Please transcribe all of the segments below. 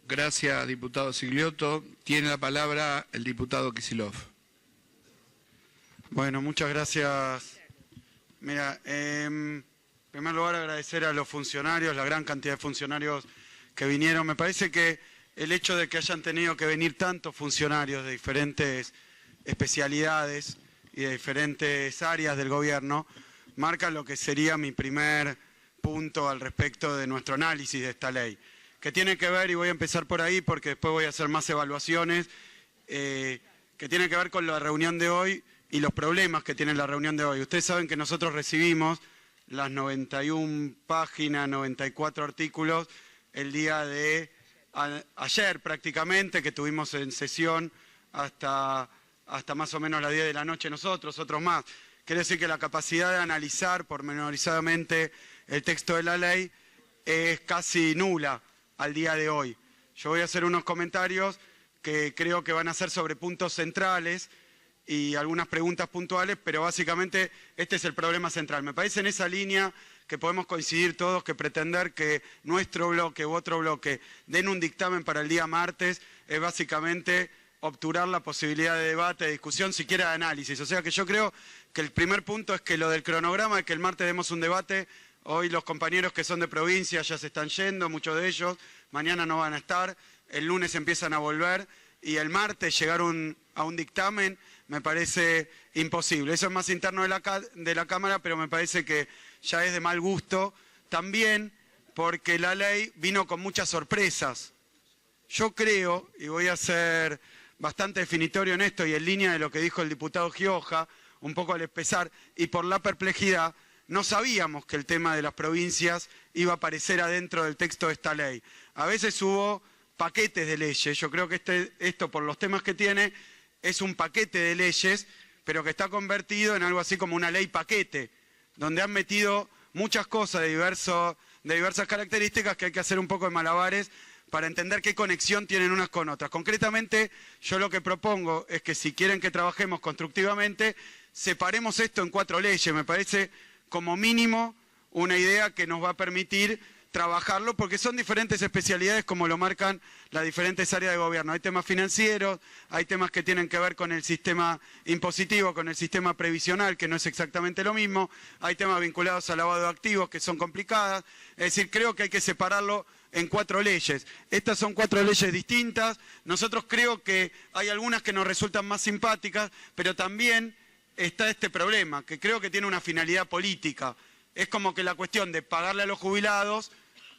Gracias, diputado Sigliotto. Tiene la palabra el diputado Kicillof. Bueno, muchas gracias. Mira, en primer lugar agradecer a los funcionarios, la gran cantidad de funcionarios que vinieron. Me parece que el hecho de que hayan tenido que venir tantos funcionarios de diferentes especialidades y de diferentes áreas del gobierno marca lo que sería mi primer punto al respecto de nuestro análisis de esta ley, que tiene que ver, y voy a empezar por ahí porque después voy a hacer más evaluaciones, que tiene que ver con la reunión de hoy y los problemas que tiene la reunión de hoy. Ustedes saben que nosotros recibimos las 91 páginas, 94 artículos el día de ayer prácticamente, que tuvimos en sesión hasta más o menos las 10 de la noche nosotros, otros más. Quiere decir que la capacidad de analizar pormenorizadamente el texto de la ley es casi nula al día de hoy. Yo voy a hacer unos comentarios que creo que van a ser sobre puntos centrales y algunas preguntas puntuales, pero básicamente este es el problema central. Me parece en esa línea que podemos coincidir todos que pretender que nuestro bloque u otro bloque den un dictamen para el día martes es básicamente obturar la posibilidad de debate, de discusión, siquiera de análisis. O sea que yo creo que el primer punto es que lo del cronograma, de que el martes demos un debate. Hoy los compañeros que son de provincia ya se están yendo, muchos de ellos, mañana no van a estar, el lunes empiezan a volver y el martes llegar a un dictamen me parece imposible. Eso es más interno de la Cámara, pero me parece que ya es de mal gusto. También porque la ley vino con muchas sorpresas. Yo creo, y voy a ser bastante definitorio en esto y en línea de lo que dijo el diputado Gioja, un poco al empezar, y por la perplejidad, no sabíamos que el tema de las provincias iba a aparecer adentro del texto de esta ley. A veces hubo paquetes de leyes. Yo creo que esto, por los temas que tiene, es un paquete de leyes, pero que está convertido en algo así como una ley paquete, donde han metido muchas cosas de diversas características que hay que hacer un poco de malabares para entender qué conexión tienen unas con otras. Concretamente, yo lo que propongo es que si quieren que trabajemos constructivamente, separemos esto en 4 leyes. Me parece como mínimo una idea que nos va a permitir trabajarlo, porque son diferentes especialidades como lo marcan las diferentes áreas de gobierno. Hay temas financieros, hay temas que tienen que ver con el sistema impositivo, con el sistema previsional, que no es exactamente lo mismo, hay temas vinculados al lavado de activos que son complicadas, es decir, creo que hay que separarlo en 4 leyes. Estas son 4 leyes distintas, nosotros creo que hay algunas que nos resultan más simpáticas, pero también está este problema, que creo que tiene una finalidad política. Es como que la cuestión de pagarle a los jubilados,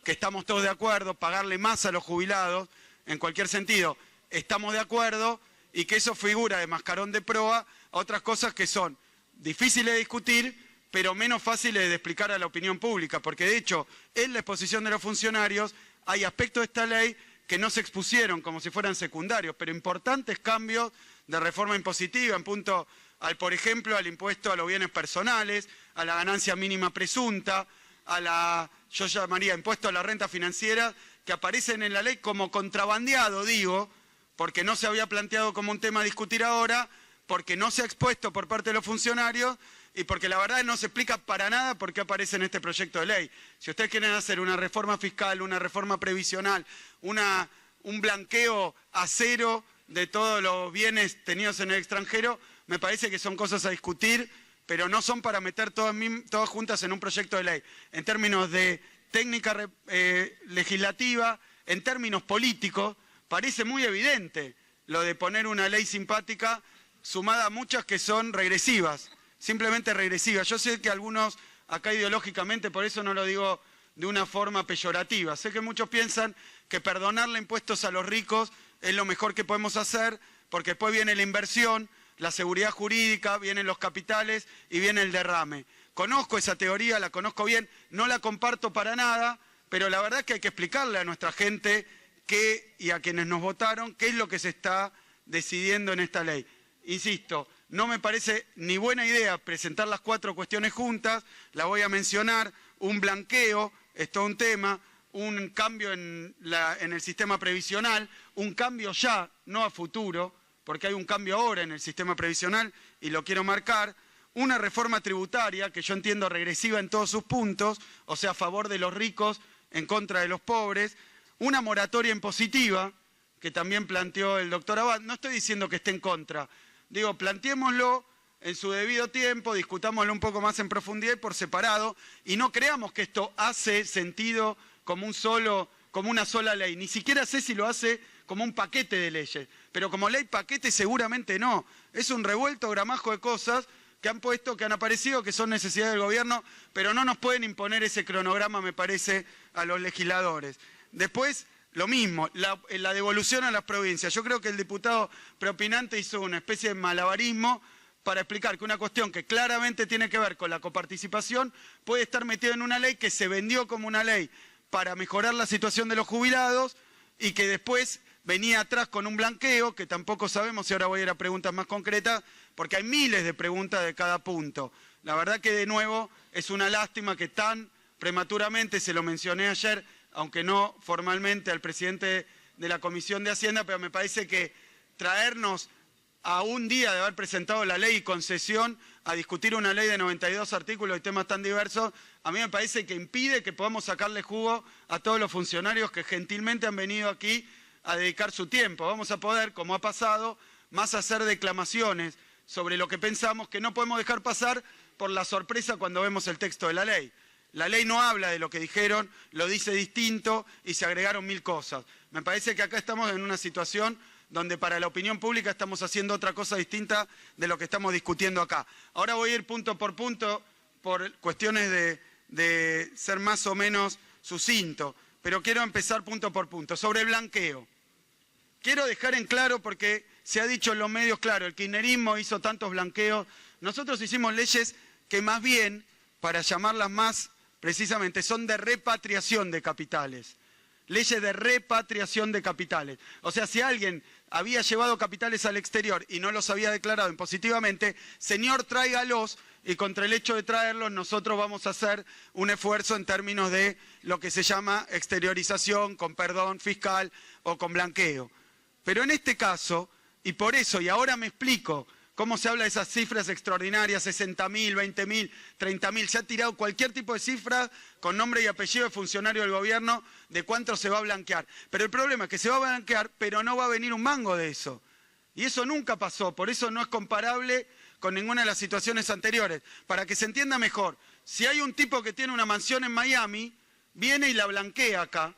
que estamos todos de acuerdo, pagarle más a los jubilados, en cualquier sentido, estamos de acuerdo, y que eso figura de mascarón de proa a otras cosas que son difíciles de discutir, pero menos fáciles de explicar a la opinión pública, porque de hecho, en la exposición de los funcionarios, hay aspectos de esta ley que no se expusieron como si fueran secundarios, pero importantes cambios de reforma impositiva, en punto por ejemplo, al impuesto a los bienes personales, a la ganancia mínima presunta, yo llamaría impuesto a la renta financiera, que aparecen en la ley como contrabandeado, digo, porque no se había planteado como un tema a discutir ahora, porque no se ha expuesto por parte de los funcionarios y porque la verdad no se explica para nada por qué aparece en este proyecto de ley. Si ustedes quieren hacer una reforma fiscal, una reforma previsional, un blanqueo a cero de todos los bienes tenidos en el extranjero, me parece que son cosas a discutir, pero no son para meter todas juntas en un proyecto de ley. En términos de técnica legislativa, en términos políticos, parece muy evidente lo de poner una ley simpática sumada a muchas que son regresivas, simplemente regresivas. Yo sé que algunos acá ideológicamente, por eso no lo digo de una forma peyorativa, sé que muchos piensan que perdonarle impuestos a los ricos es lo mejor que podemos hacer, porque después viene la inversión, la seguridad jurídica, vienen los capitales y viene el derrame. Conozco esa teoría, la conozco bien, no la comparto para nada, pero la verdad es que hay que explicarle a nuestra gente y a quienes nos votaron qué es lo que se está decidiendo en esta ley. Insisto, no me parece ni buena idea presentar las 4 cuestiones juntas, la voy a mencionar, un blanqueo, es todo un tema, un cambio en el sistema previsional, un cambio ya, no a futuro, porque hay un cambio ahora en el sistema previsional y lo quiero marcar, una reforma tributaria que yo entiendo regresiva en todos sus puntos, o sea, a favor de los ricos, en contra de los pobres, una moratoria impositiva, que también planteó el doctor Abad. No estoy diciendo que esté en contra, digo, planteémoslo en su debido tiempo, discutámoslo un poco más en profundidad y por separado, y no creamos que esto hace sentido como una sola ley. Ni siquiera sé si lo hace como un paquete de leyes, pero como ley paquete seguramente no. Es un revuelto gramajo de cosas que han puesto, que han aparecido, que son necesidades del gobierno, pero no nos pueden imponer ese cronograma, me parece, a los legisladores. Después, lo mismo, la devolución a las provincias. Yo creo que el diputado preopinante hizo una especie de malabarismo para explicar que una cuestión que claramente tiene que ver con la coparticipación puede estar metida en una ley que se vendió como una ley para mejorar la situación de los jubilados y que después venía atrás con un blanqueo que tampoco sabemos, y ahora voy a ir a preguntas más concretas, porque hay miles de preguntas de cada punto. La verdad que de nuevo es una lástima que tan prematuramente, se lo mencioné ayer, aunque no formalmente al presidente de la Comisión de Hacienda, pero me parece que traernos a un día de haber presentado la ley y concesión a discutir una ley de 92 artículos y temas tan diversos, a mí me parece que impide que podamos sacarle jugo a todos los funcionarios que gentilmente han venido aquí a dedicar su tiempo. Vamos a poder, como ha pasado, más hacer declamaciones sobre lo que pensamos que no podemos dejar pasar por la sorpresa cuando vemos el texto de la ley. La ley no habla de lo que dijeron, lo dice distinto y se agregaron 1000 cosas. Me parece que acá estamos en una situación donde para la opinión pública estamos haciendo otra cosa distinta de lo que estamos discutiendo acá. Ahora voy a ir punto por punto por cuestiones de ser más o menos sucinto, pero quiero empezar punto por punto. Sobre el blanqueo. Quiero dejar en claro, porque se ha dicho en los medios, claro, el kirchnerismo hizo tantos blanqueos. Nosotros hicimos leyes que más bien, para llamarlas más precisamente, son de repatriación de capitales. Leyes de repatriación de capitales. O sea, si alguien había llevado capitales al exterior y no los había declarado impositivamente, señor, tráigalos, y contra el hecho de traerlos nosotros vamos a hacer un esfuerzo en términos de lo que se llama exteriorización, con perdón fiscal o con blanqueo. Pero en este caso, y por eso, y ahora me explico cómo se habla de esas cifras extraordinarias, 60.000, 20.000, 30.000, se ha tirado cualquier tipo de cifra con nombre y apellido de funcionario del gobierno de cuánto se va a blanquear. Pero el problema es que se va a blanquear, pero no va a venir un mango de eso. Y eso nunca pasó, por eso no es comparable con ninguna de las situaciones anteriores. Para que se entienda mejor, si hay un tipo que tiene una mansión en Miami, viene y la blanquea acá,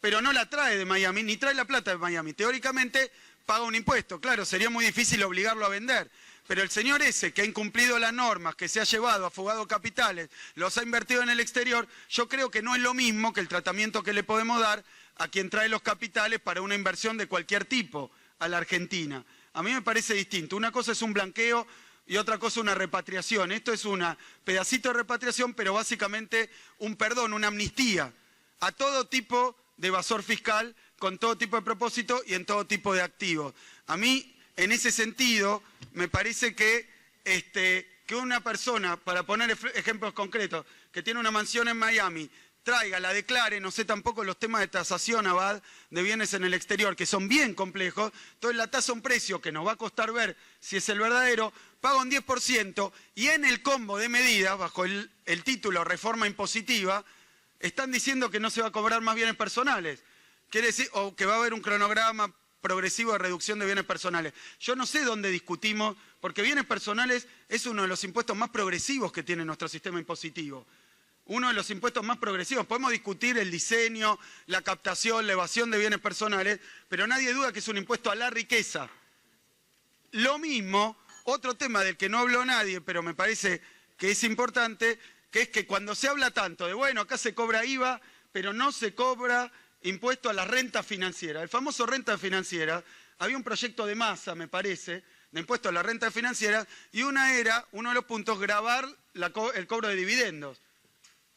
pero no la trae de Miami, ni trae la plata de Miami. Teóricamente paga un impuesto. Claro, sería muy difícil obligarlo a vender. Pero el señor ese que ha incumplido las normas, que se ha llevado, ha fugado capitales, los ha invertido en el exterior, yo creo que no es lo mismo que el tratamiento que le podemos dar a quien trae los capitales para una inversión de cualquier tipo a la Argentina. A mí me parece distinto. Una cosa es un blanqueo y otra cosa una repatriación. Esto es un pedacito de repatriación, pero básicamente un perdón, una amnistía a todo tipo de evasor fiscal, con todo tipo de propósito y en todo tipo de activos. A mí, en ese sentido, me parece que una persona, para poner ejemplos concretos, que tiene una mansión en Miami, traiga, la declare, no sé tampoco los temas de tasación, Abad, de bienes en el exterior, que son bien complejos, entonces la tasa un precio que nos va a costar ver si es el verdadero, paga un 10% y en el combo de medidas, bajo el título Reforma Impositiva, están diciendo que no se va a cobrar más bienes personales. Quiere decir, o que va a haber un cronograma progresivo de reducción de bienes personales. Yo no sé dónde discutimos, porque bienes personales es uno de los impuestos más progresivos que tiene nuestro sistema impositivo. Uno de los impuestos más progresivos. Podemos discutir el diseño, la captación, la evasión de bienes personales, pero nadie duda que es un impuesto a la riqueza. Lo mismo, otro tema del que no habló nadie, pero me parece que es importante, que es que cuando se habla tanto de, bueno, acá se cobra IVA, pero no se cobra impuesto a la renta financiera. El famoso renta financiera, había un proyecto de Massa, me parece, de impuesto a la renta financiera, y uno de los puntos, gravar el cobro de dividendos.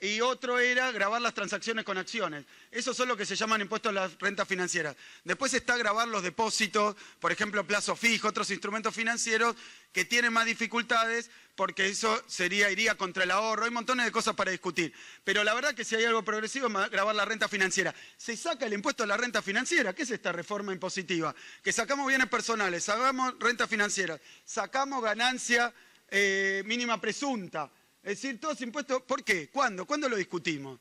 Y otro era gravar las transacciones con acciones. Esos son lo que se llaman impuestos a las rentas financieras. Después está gravar los depósitos, por ejemplo, plazo fijo, otros instrumentos financieros que tienen más dificultades porque eso iría contra el ahorro. Hay montones de cosas para discutir. Pero la verdad que si hay algo progresivo es gravar la renta financiera. Se saca el impuesto a la renta financiera. ¿Qué es esta reforma impositiva? Que sacamos bienes personales, sacamos renta financiera, sacamos ganancia mínima presunta. Es decir, todos impuestos, ¿por qué? ¿Cuándo? ¿Cuándo lo discutimos?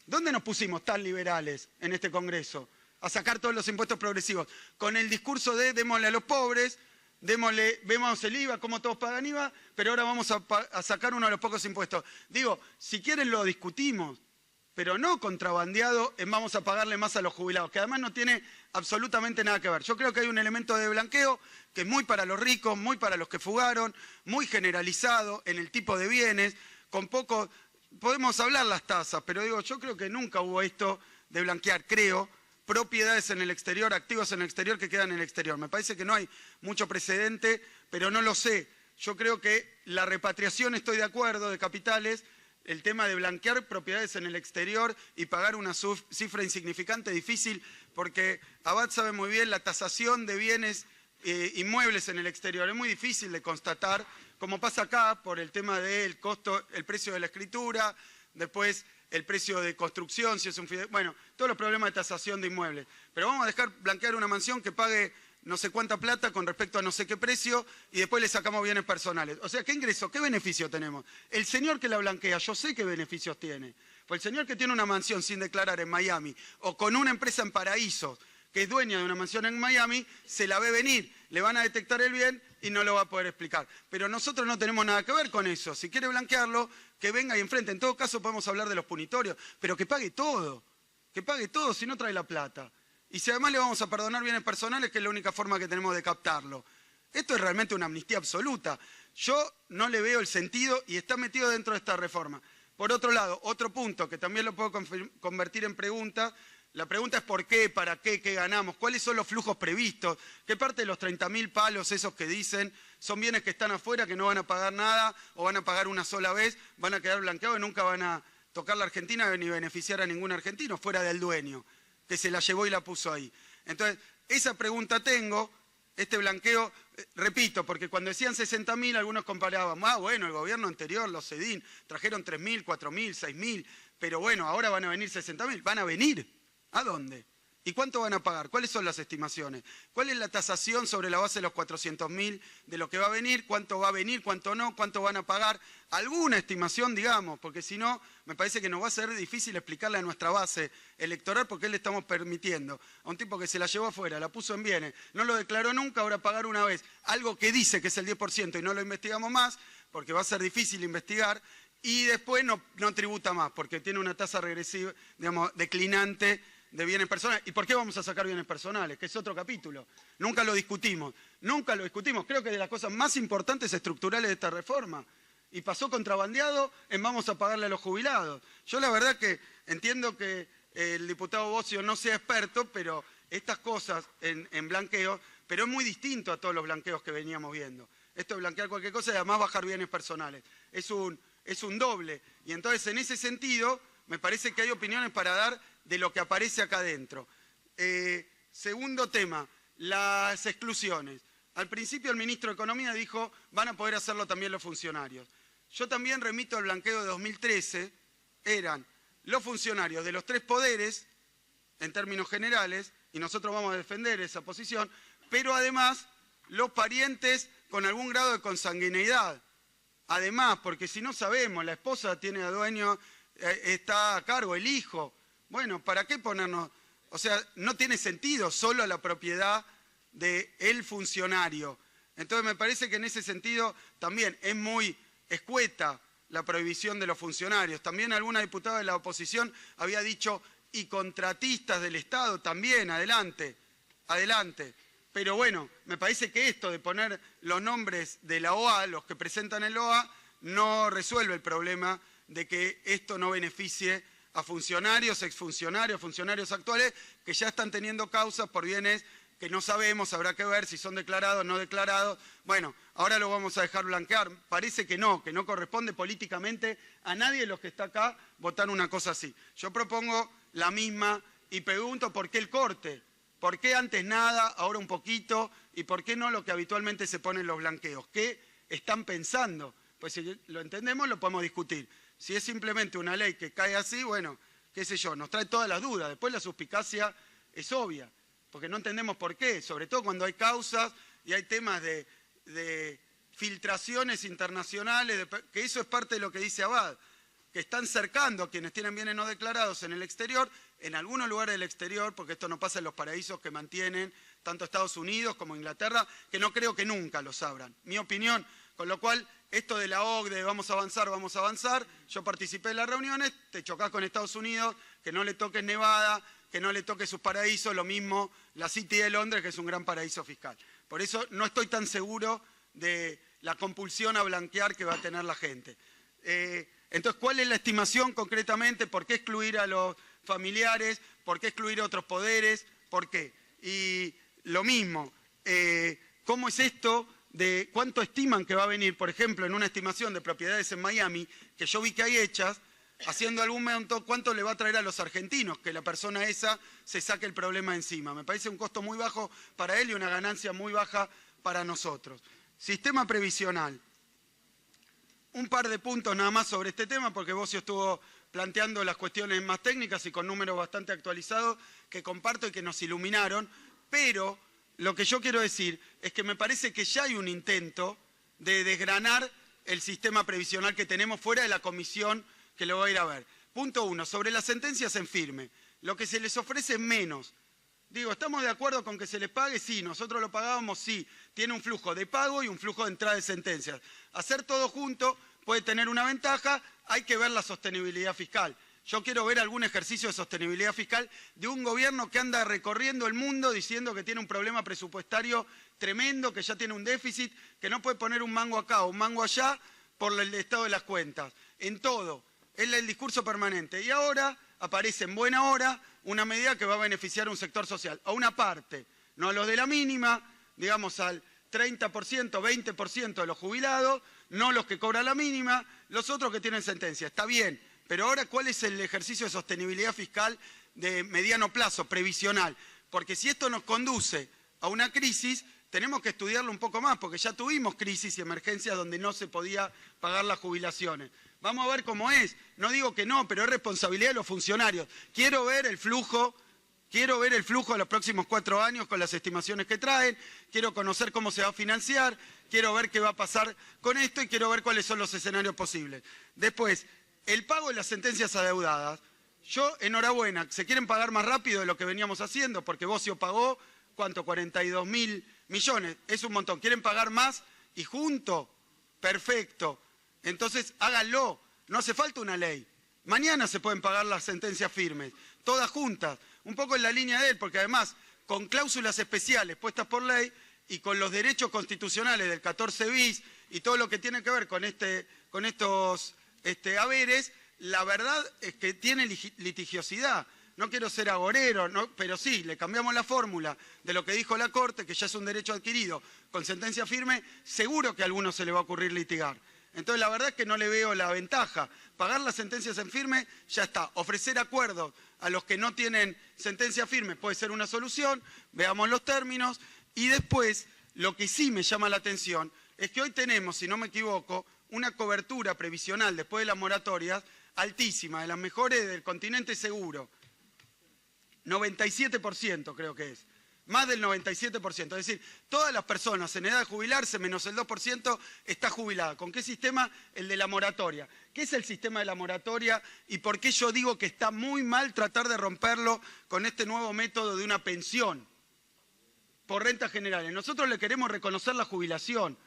¿Dónde nos pusimos tan liberales en este Congreso? A sacar todos los impuestos progresivos. Con el discurso de démosle a los pobres, vemos el IVA, como todos pagan IVA, pero ahora vamos a sacar uno de los pocos impuestos. Digo, si quieren lo discutimos, pero no contrabandeado en vamos a pagarle más a los jubilados, que además no tiene absolutamente nada que ver. Yo creo que hay un elemento de blanqueo que es muy para los ricos, muy para los que fugaron, muy generalizado en el tipo de bienes, con poco... Podemos hablar las tasas, pero digo, yo creo que nunca hubo esto de blanquear, creo, propiedades en el exterior, activos en el exterior que quedan en el exterior. Me parece que no hay mucho precedente, pero no lo sé. Yo creo que la repatriación, estoy de acuerdo, de capitales, el tema de blanquear propiedades en el exterior y pagar una cifra insignificante, difícil, porque Abad sabe muy bien la tasación de bienes inmuebles en el exterior. Es muy difícil de constatar, como pasa acá, por el tema del costo, el precio de la escritura, después el precio de construcción, si es un fideicomiso, bueno, todos los problemas de tasación de inmuebles. Pero vamos a dejar blanquear una mansión que pague no sé cuánta plata con respecto a no sé qué precio y después le sacamos bienes personales. O sea, ¿qué ingreso, qué beneficio tenemos? El señor que la blanquea, yo sé qué beneficios tiene. Pues el señor que tiene una mansión sin declarar en Miami o con una empresa en Paraíso que es dueña de una mansión en Miami, se la ve venir, le van a detectar el bien y no lo va a poder explicar. Pero nosotros no tenemos nada que ver con eso. Si quiere blanquearlo, que venga y enfrente. En todo caso podemos hablar de los punitorios, pero que pague todo, si no trae la plata. Y si además le vamos a perdonar bienes personales, que es la única forma que tenemos de captarlo. Esto es realmente una amnistía absoluta. Yo no le veo el sentido y está metido dentro de esta reforma. Por otro lado, otro punto que también lo puedo convertir en pregunta. La pregunta es por qué, para qué, qué ganamos, cuáles son los flujos previstos, qué parte de los 30.000 palos esos que dicen son bienes que están afuera, que no van a pagar nada o van a pagar una sola vez, van a quedar blanqueados y nunca van a tocar la Argentina ni beneficiar a ningún argentino, fuera del dueño, que se la llevó y la puso ahí. Entonces, esa pregunta tengo, este blanqueo, repito, porque cuando decían 60.000 algunos comparaban, bueno, el gobierno anterior, los CEDIN, trajeron 3.000, 4.000, 6.000, pero bueno, ahora van a venir 60.000, van a venir. ¿A dónde? ¿Y cuánto van a pagar? ¿Cuáles son las estimaciones? ¿Cuál es la tasación sobre la base de los 400.000 de lo que va a venir? ¿Cuánto va a venir? ¿Cuánto no? ¿Cuánto van a pagar? Alguna estimación, digamos, porque si no, me parece que nos va a ser difícil explicarle a nuestra base electoral por qué le estamos permitiendo a un tipo que se la llevó afuera, la puso en bienes, no lo declaró nunca, ahora pagar una vez. Algo que dice que es el 10% y no lo investigamos más, porque va a ser difícil investigar, y después no tributa más, porque tiene una tasa regresiva, digamos, declinante, de bienes personales. ¿Y por qué vamos a sacar bienes personales? Que es otro capítulo. Nunca lo discutimos. Creo que de las cosas más importantes estructurales de esta reforma. Y pasó contrabandeado en vamos a pagarle a los jubilados. Yo la verdad que entiendo que el diputado Bossio no sea experto, pero estas cosas en blanqueo, pero es muy distinto a todos los blanqueos que veníamos viendo. Esto de blanquear cualquier cosa y además bajar bienes personales. Es un doble. Y entonces en ese sentido me parece que hay opiniones para dar de lo que aparece acá adentro. Segundo tema, las exclusiones. Al principio el ministro de Economía dijo, van a poder hacerlo también los funcionarios. Yo también remito al blanqueo de 2013, eran los funcionarios de los tres poderes, en términos generales, y nosotros vamos a defender esa posición, pero además los parientes con algún grado de consanguineidad. Además, porque si no sabemos, la esposa tiene a dueño, está a cargo, el hijo. Bueno, ¿para qué ponernos? O sea, no tiene sentido solo la propiedad del funcionario. Entonces me parece que en ese sentido también es muy escueta la prohibición de los funcionarios. También alguna diputada de la oposición había dicho, y contratistas del Estado también, adelante. Pero bueno, me parece que esto de poner los nombres de la OA, los que presentan el OA, no resuelve el problema de que esto no beneficie a funcionarios, exfuncionarios, funcionarios actuales que ya están teniendo causas por bienes que no sabemos, habrá que ver si son declarados o no declarados. Bueno, ahora lo vamos a dejar blanquear. Parece que no corresponde políticamente a nadie de los que está acá votar una cosa así. Yo propongo la misma y pregunto por qué el corte, por qué antes nada, ahora un poquito, y por qué no lo que habitualmente se pone en los blanqueos. ¿Qué están pensando? Pues si lo entendemos lo podemos discutir. Si es simplemente una ley que cae así, bueno, qué sé yo, nos trae todas las dudas. Después la suspicacia es obvia, porque no entendemos por qué, sobre todo cuando hay causas y hay temas de filtraciones internacionales, que eso es parte de lo que dice Abad. que están cercando a quienes tienen bienes no declarados en el exterior, en algunos lugares del exterior, porque esto no pasa en los paraísos que mantienen tanto Estados Unidos como Inglaterra, que no creo que nunca los abran. Mi opinión, con lo cual, esto de la OCDE, vamos a avanzar, yo participé en las reuniones, te chocás con Estados Unidos, que no le toques Nevada, que no le toques sus paraísos, lo mismo la City de Londres, que es un gran paraíso fiscal. Por eso no estoy tan seguro de la compulsión a blanquear que va a tener la gente. Entonces, ¿cuál es la estimación concretamente? ¿Por qué excluir a los familiares? ¿Por qué excluir a otros poderes? ¿Por qué? Y lo mismo, ¿cómo es esto de cuánto estiman que va a venir? Por ejemplo, en una estimación de propiedades en Miami, que yo vi que hay hechas, haciendo algún monto, ¿cuánto le va a traer a los argentinos que la persona esa se saque el problema encima? Me parece un costo muy bajo para él y una ganancia muy baja para nosotros. Sistema previsional. Un par de puntos nada más sobre este tema, porque Bocio estuvo planteando las cuestiones más técnicas y con números bastante actualizados que comparto y que nos iluminaron, pero lo que yo quiero decir es que me parece que ya hay un intento de desgranar el sistema previsional que tenemos fuera de la comisión que lo va a ir a ver. Punto 1, sobre las sentencias en firme, lo que se les ofrece es menos. Digo, ¿estamos de acuerdo con que se les pague? Sí, nosotros lo pagábamos, sí. Tiene un flujo de pago y un flujo de entrada de sentencias. Hacer todo junto puede tener una ventaja, hay que ver la sostenibilidad fiscal. Yo quiero ver algún ejercicio de sostenibilidad fiscal de un gobierno que anda recorriendo el mundo diciendo que tiene un problema presupuestario tremendo, que ya tiene un déficit, que no puede poner un mango acá o un mango allá por el estado de las cuentas. En todo. Es el discurso permanente. Y ahora aparece en buena hora una medida que va a beneficiar a un sector social, a una parte, no a los de la mínima, digamos al 30%, 20% de los jubilados, no los que cobran la mínima, los otros que tienen sentencia. Está bien, pero ahora ¿cuál es el ejercicio de sostenibilidad fiscal de mediano plazo, previsional? Porque si esto nos conduce a una crisis, tenemos que estudiarlo un poco más, porque ya tuvimos crisis y emergencias donde no se podía pagar las jubilaciones. Vamos a ver cómo es. No digo que no, pero es responsabilidad de los funcionarios. Quiero ver el flujo de los próximos 4 años con las estimaciones que traen, quiero conocer cómo se va a financiar, quiero ver qué va a pasar con esto y quiero ver cuáles son los escenarios posibles. Después, el pago de las sentencias adeudadas. Yo, enhorabuena, se quieren pagar más rápido de lo que veníamos haciendo, porque Bocio pagó, ¿cuánto? 42.000 millones. Es un montón. ¿Quieren pagar más? Y junto, perfecto. Entonces, háganlo. No hace falta una ley. Mañana se pueden pagar las sentencias firmes, todas juntas. Un poco en la línea de él, porque además, con cláusulas especiales puestas por ley y con los derechos constitucionales del 14 bis y todo lo que tiene que ver con estos haberes, la verdad es que tiene litigiosidad. No quiero ser agorero, ¿no? Pero sí, le cambiamos la fórmula de lo que dijo la Corte, que ya es un derecho adquirido con sentencia firme, seguro que a alguno se le va a ocurrir litigar. Entonces la verdad es que no le veo la ventaja. Pagar las sentencias en firme, ya está. Ofrecer acuerdos a los que no tienen sentencia firme puede ser una solución, veamos los términos. Y después, lo que sí me llama la atención es que hoy tenemos, si no me equivoco, una cobertura previsional después de las moratorias altísima, de las mejores del continente seguro. 97% creo que es. Más del 97%. Es decir, todas las personas en edad de jubilarse, menos el 2%, está jubilada. ¿Con qué sistema? El de la moratoria. ¿Qué es el sistema de la moratoria y por qué yo digo que está muy mal tratar de romperlo con este nuevo método de una pensión por rentas generales? Nosotros le queremos reconocer la jubilación.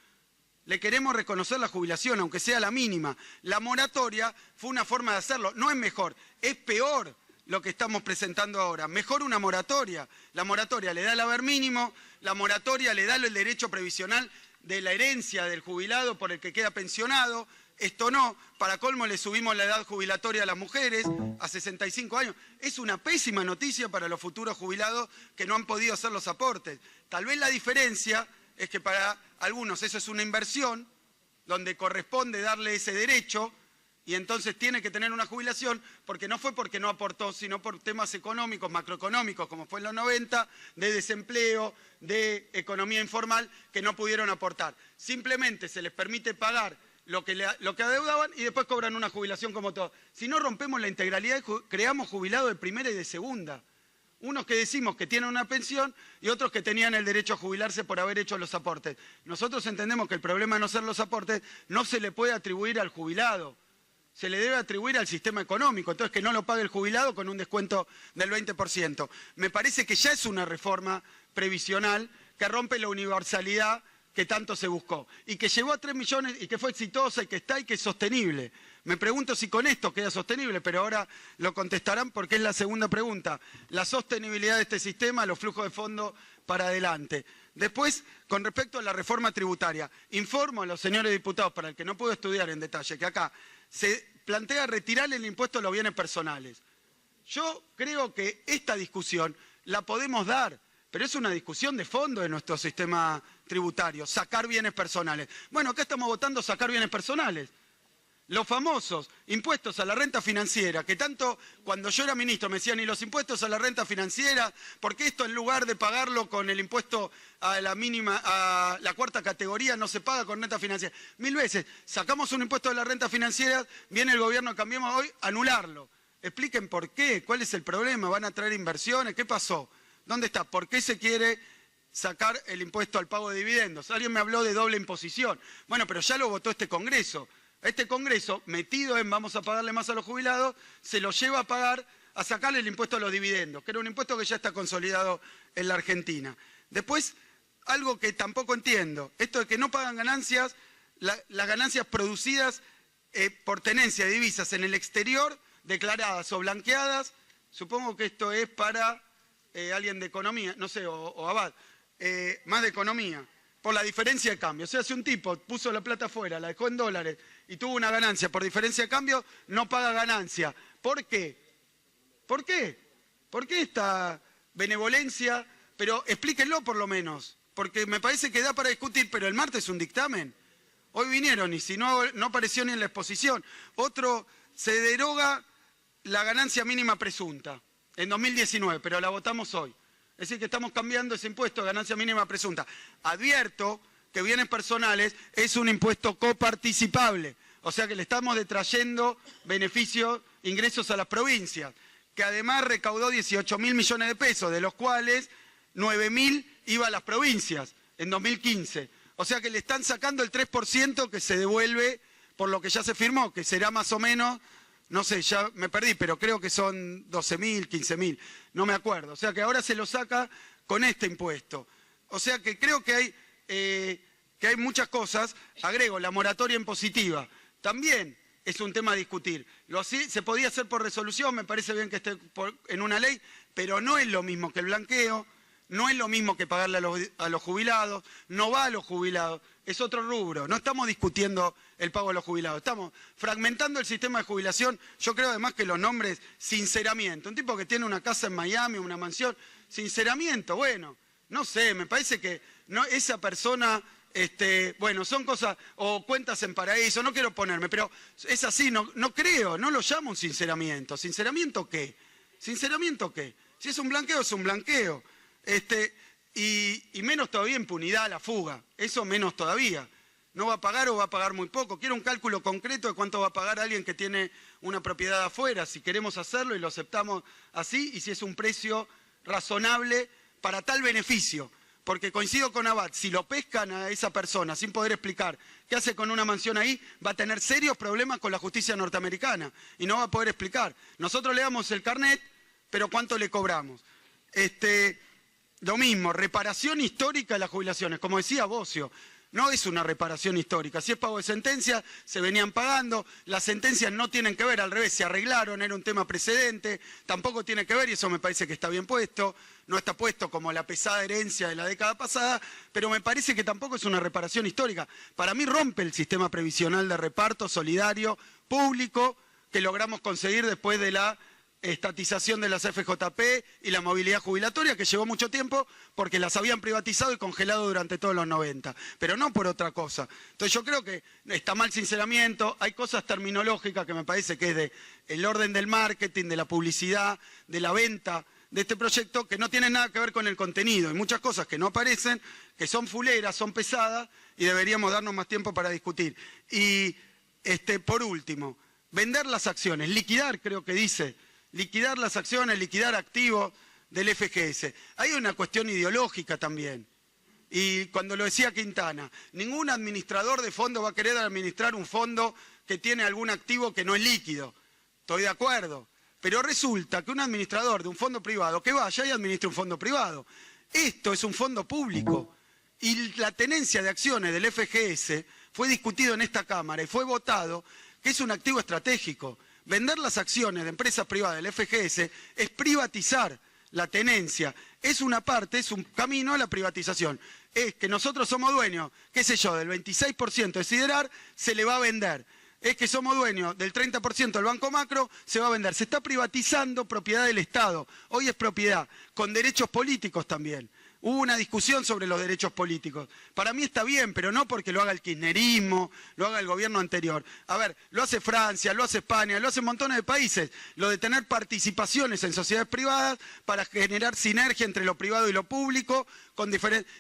Le queremos reconocer la jubilación, aunque sea la mínima. La moratoria fue una forma de hacerlo. No es mejor, es peor lo que estamos presentando ahora. Mejor una moratoria. La moratoria le da el haber mínimo, la moratoria le da el derecho previsional de la herencia del jubilado por el que queda pensionado. Esto no, para colmo le subimos la edad jubilatoria a las mujeres a 65 años. Es una pésima noticia para los futuros jubilados que no han podido hacer los aportes. Tal vez la diferencia es que para algunos eso es una inversión, donde corresponde darle ese derecho, y entonces tiene que tener una jubilación, porque no fue porque no aportó, sino por temas económicos, macroeconómicos, como fue en los 90, de desempleo, de economía informal, que no pudieron aportar. Simplemente se les permite pagar lo que adeudaban y después cobran una jubilación como todo. Si no rompemos la integralidad, creamos jubilados de primera y de segunda. Unos que decimos que tienen una pensión y otros que tenían el derecho a jubilarse por haber hecho los aportes. Nosotros entendemos que el problema de no ser los aportes no se le puede atribuir al jubilado. se le debe atribuir al sistema económico, entonces que no lo pague el jubilado con un descuento del 20%. Me parece que ya es una reforma previsional que rompe la universalidad que tanto se buscó y que llevó a 3 millones y que fue exitosa y que está y que es sostenible. Me pregunto si con esto queda sostenible, pero ahora lo contestarán porque es la segunda pregunta. La sostenibilidad de este sistema, los flujos de fondo para adelante. Después, con respecto a la reforma tributaria, informo a los señores diputados, para el que no puedo estudiar en detalle, que acá se plantea retirar el impuesto a los bienes personales. Yo creo que esta discusión la podemos dar, pero es una discusión de fondo de nuestro sistema tributario, sacar bienes personales. Bueno, acá estamos votando sacar bienes personales. Los famosos impuestos a la renta financiera, que tanto cuando yo era ministro me decían, ¿y los impuestos a la renta financiera? Porque esto en lugar de pagarlo con el impuesto a la mínima, a la cuarta categoría, no se paga con renta financiera. 1000 veces, sacamos un impuesto de la renta financiera, viene el gobierno, cambiamos hoy, anularlo. Expliquen por qué, cuál es el problema, van a traer inversiones, ¿qué pasó? ¿Dónde está? ¿Por qué se quiere sacar el impuesto al pago de dividendos? Alguien me habló de doble imposición. Bueno, pero ya lo votó este Congreso. Este Congreso, metido en vamos a pagarle más a los jubilados, se lo lleva a pagar, a sacarle el impuesto a los dividendos, que era un impuesto que ya está consolidado en la Argentina. Después, algo que tampoco entiendo, esto de que no pagan ganancias, las ganancias producidas por tenencia de divisas en el exterior, declaradas o blanqueadas, supongo que esto es para alguien de economía, no sé, o Abad, más de economía, por la diferencia de cambio. O sea, si un tipo puso la plata afuera, la dejó en dólares y tuvo una ganancia por diferencia de cambio, no paga ganancia. ¿Por qué? ¿Por qué? ¿Por qué esta benevolencia? Pero explíquenlo por lo menos, porque me parece que da para discutir, pero el martes es un dictamen. Hoy vinieron y si no apareció ni en la exposición. Otro, se deroga la ganancia mínima presunta en 2019, pero la votamos hoy. Es decir, que estamos cambiando ese impuesto de ganancia mínima presunta. Advierto que bienes personales es un impuesto coparticipable, o sea que le estamos detrayendo beneficios, ingresos a las provincias, que además recaudó 18.000 millones de pesos, de los cuales 9.000 iba a las provincias en 2015. O sea que le están sacando el 3% que se devuelve por lo que ya se firmó, que será más o menos... No sé, ya me perdí, pero creo que son 12.000, 15.000, no me acuerdo. O sea que ahora se lo saca con este impuesto. O sea que creo que hay muchas cosas. Agrego, la moratoria impositiva. También es un tema a discutir. Se podía hacer por resolución, me parece bien que esté en una ley, pero no es lo mismo que el blanqueo, no es lo mismo que pagarle a los jubilados, no va a los jubilados, es otro rubro. No estamos discutiendo el pago a los jubilados, estamos fragmentando el sistema de jubilación. Yo creo además que los nombres, sinceramiento, un tipo que tiene una casa en Miami, una mansión, sinceramiento, bueno, no sé, me parece que no, esa persona, bueno, son cosas, o cuentas en paraíso, no quiero ponerme, pero es así, no creo, no lo llamo un sinceramiento. ¿Sinceramiento qué? ¿Sinceramiento qué? Si es un blanqueo, es un blanqueo. Y menos todavía impunidad a la fuga, eso menos todavía. ¿No va a pagar o va a pagar muy poco? Quiero un cálculo concreto de cuánto va a pagar alguien que tiene una propiedad afuera, si queremos hacerlo y lo aceptamos así, y si es un precio razonable para tal beneficio. Porque coincido con Abad, si lo pescan a esa persona sin poder explicar qué hace con una mansión ahí, va a tener serios problemas con la justicia norteamericana y no va a poder explicar. Nosotros le damos el carnet, pero ¿cuánto le cobramos? Lo mismo, reparación histórica de las jubilaciones, como decía Bocio, no es una reparación histórica, si es pago de sentencia, se venían pagando, las sentencias no tienen que ver, al revés, se arreglaron, era un tema precedente, tampoco tiene que ver, y eso me parece que está bien puesto, no está puesto como la pesada herencia de la década pasada, pero me parece que tampoco es una reparación histórica. Para mí rompe el sistema previsional de reparto solidario, público, que logramos conseguir después de la estatización de las FJP y la movilidad jubilatoria, que llevó mucho tiempo porque las habían privatizado y congelado durante todos los 90, pero no por otra cosa. Entonces yo creo que está mal sinceramiento, hay cosas terminológicas que me parece que es de el orden del marketing, de la publicidad, de la venta de este proyecto, que no tienen nada que ver con el contenido. Hay muchas cosas que no aparecen, que son fuleras, son pesadas y deberíamos darnos más tiempo para discutir. Y por último, vender las acciones, liquidar, creo que dice, liquidar las acciones, liquidar activos del FGS. Hay una cuestión ideológica también. Y cuando lo decía Quintana, ningún administrador de fondo va a querer administrar un fondo que tiene algún activo que no es líquido. Estoy de acuerdo. Pero resulta que un administrador de un fondo privado que vaya y administre un fondo privado. Esto es un fondo público. Y la tenencia de acciones del FGS fue discutido en esta Cámara y fue votado que es un activo estratégico. Vender las acciones de empresas privadas del FGS es privatizar la tenencia. Es una parte, es un camino a la privatización. Es que nosotros somos dueños, qué sé yo, del 26% de Siderar, se le va a vender. Es que somos dueños del 30% del Banco Macro, se va a vender. Se está privatizando propiedad del Estado. Hoy es propiedad, con derechos políticos también. Hubo una discusión sobre los derechos políticos. Para mí está bien, pero no porque lo haga el kirchnerismo, lo haga el gobierno anterior. A ver, lo hace Francia, lo hace España, lo hacen montones de países. Lo de tener participaciones en sociedades privadas para generar sinergia entre lo privado y lo público,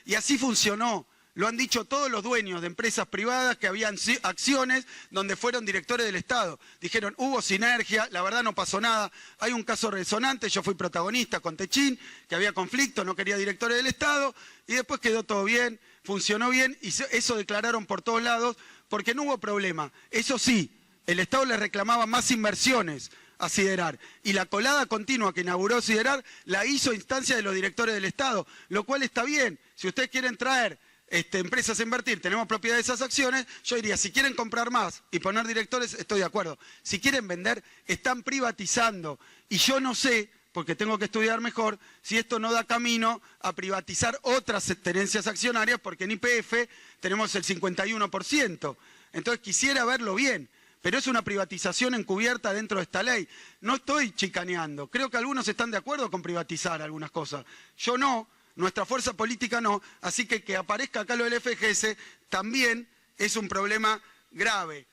y así funcionó. Lo han dicho todos los dueños de empresas privadas que habían acciones donde fueron directores del Estado. Dijeron, hubo sinergia, la verdad no pasó nada. Hay un caso resonante, yo fui protagonista con Techín, que había conflicto, no quería directores del Estado, y después quedó todo bien, funcionó bien, y eso declararon por todos lados, porque no hubo problema. Eso sí, el Estado le reclamaba más inversiones a Siderar, y la colada continua que inauguró Siderar la hizo a instancia de los directores del Estado, lo cual está bien. Si ustedes quieren traer empresas a invertir, tenemos propiedad de esas acciones, yo diría, si quieren comprar más y poner directores, estoy de acuerdo. Si quieren vender, están privatizando. Y yo no sé, porque tengo que estudiar mejor, si esto no da camino a privatizar otras tenencias accionarias, porque en YPF tenemos el 51%. Entonces quisiera verlo bien, pero es una privatización encubierta dentro de esta ley. No estoy chicaneando, creo que algunos están de acuerdo con privatizar algunas cosas. Yo no. Nuestra fuerza política no, así que aparezca acá lo del FGS también es un problema grave.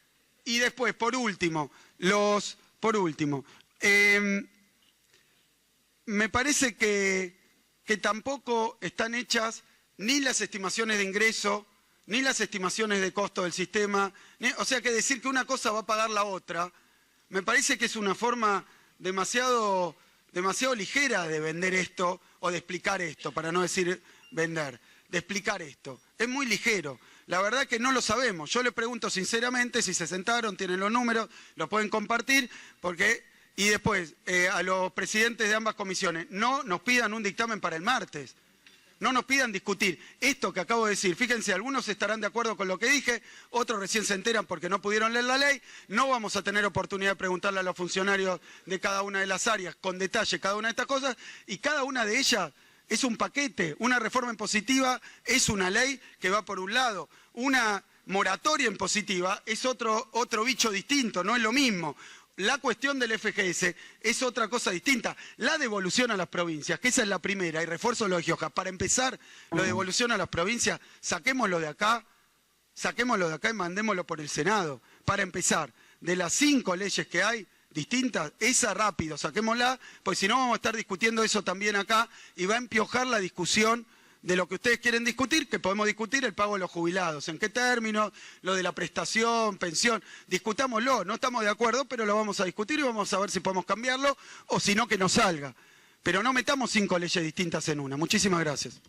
Y después, por último, me parece que tampoco están hechas ni las estimaciones de ingreso, ni las estimaciones de costo del sistema, o sea que decir que una cosa va a pagar la otra, me parece que es una forma demasiado ligera de vender esto, o de explicar esto, para no decir vender, de explicar esto. Es muy ligero. La verdad que no lo sabemos. Yo le pregunto sinceramente si se sentaron, tienen los números, los pueden compartir, y después a los presidentes de ambas comisiones, no nos pidan un dictamen para el martes. No nos pidan discutir esto que acabo de decir. Fíjense, algunos estarán de acuerdo con lo que dije, otros recién se enteran porque no pudieron leer la ley. No vamos a tener oportunidad de preguntarle a los funcionarios de cada una de las áreas con detalle cada una de estas cosas, y cada una de ellas es un paquete. Una reforma impositiva es una ley que va por un lado. Una moratoria impositiva es otro bicho distinto, no es lo mismo. La cuestión del FGS es otra cosa distinta. La devolución a las provincias, que esa es la primera, y refuerzo lo de Gioja. Para empezar, lo de devolución a las provincias, saquémoslo de acá y mandémoslo por el Senado. Para empezar, de las 5 leyes que hay distintas, esa rápido, saquémosla, pues si no vamos a estar discutiendo eso también acá y va a empiojar la discusión de lo que ustedes quieren discutir, que podemos discutir el pago de los jubilados, en qué términos, lo de la prestación, pensión, discutámoslo, no estamos de acuerdo, pero lo vamos a discutir y vamos a ver si podemos cambiarlo o si no que no salga. Pero no metamos 5 leyes distintas en una. Muchísimas gracias.